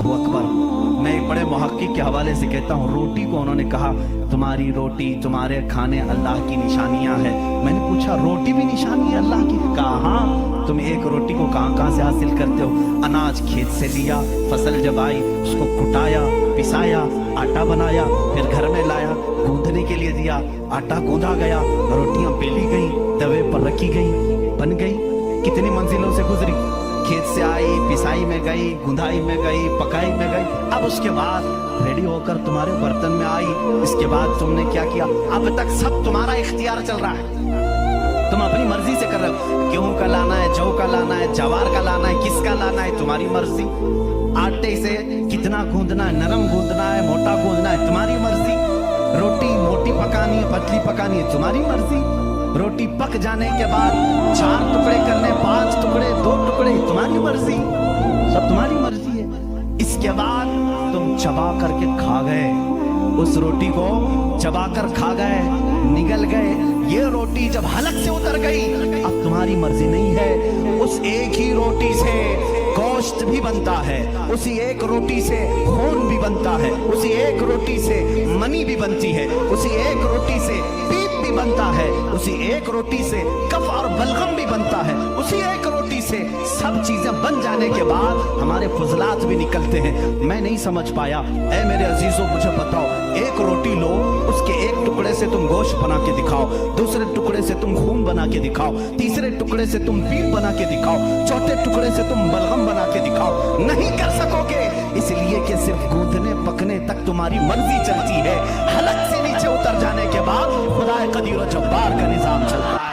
अल्लाहु अकबर। मैं एक बड़े मुहक्किक के हवाले से कहता हूँ, रोटी को उन्होंने कहा तुम्हारी रोटी तुम्हारे खाने अल्लाह की निशानियां हैं। मैंने पूछा रोटी भी निशानी है अल्लाह की? कहा हाँ। तुम एक रोटी को कहाँ कहाँ से हासिल करते हो? अनाज खेत से लिया, फसल जब आई उसको कुटाया, पिसाया, आटा बनाया, फिर घर में लाया, गूंदने के लिए दिया, आटा गूंदा गया, रोटियां बेली गई, तवे पर रखी गई, बन गई। कितनी मंजिलों से गुजरी, खेत से आई, पिसाई में गई, गुंदाई में गई, पकाई में गई, अब उसके बाद रेडी होकर तुम्हारे बर्तन में आई। इसके बाद तुमने क्या किया? अब तक सब तुम्हारा इख्तियार चल रहा है, तुम अपनी मर्जी से कर रहे हो। गेहूं का लाना है, जौ का लाना है, जवार का लाना है, किसका लाना है, तुम्हारी मर्जी। आटे से कितना गूंदना है, नरम गूंदना है, मोटा गूंदना है, तुम्हारी मर्जी। रोटी मोटी पकानी है, पतली पकानी है, तुम्हारी मर्जी। रोटी पक जाने के बाद 4 टुकड़े करने, 5 टुकड़े, 2 टुकड़े, तुम्हारी मर्जी, सब तुम्हारी मर्जी है। इसके बाद तुम चबा करके खा गए, उस रोटी को चबा कर खा गए, निगल गए। ये रोटी जब हलक से उतर गई, अब तुम्हारी मर्जी नहीं है। उस एक ही रोटी से गोश्त भी बनता है, उसी एक रोटी से खून भी बनता है, उसी एक रोटी से मनी भी बनती है, उसी एक रोटी से पीप भी बनता है, उसी एक रोटी से कफ और बलगम भी बनता है, उसी एक रोटी से सब चीजें बन जाने के बाद हमारे फजलात भी निकलते हैं। मैं नहीं समझ पाया। ऐ मेरे अजीजों, मुझे बताओ, एक रोटी लो, उसके एक टुकड़े से तुम गोश्त बना के दिखाओ, दूसरे टुकड़े से तुम खून बना के दिखाओ, तीसरे टुकड़े से तुम पीप बना के दिखाओ, चौथे टुकड़े से तुम बलगम बना के दिखाओ, नहीं कर सकोगे। इसलिए कि सिर्फ गूंदने पकने तक तुम्हारी मर्जी चलती है, हलक से नीचे उतर जाने के बाद खुदा कदीर जब्बार का निजाम चलता है।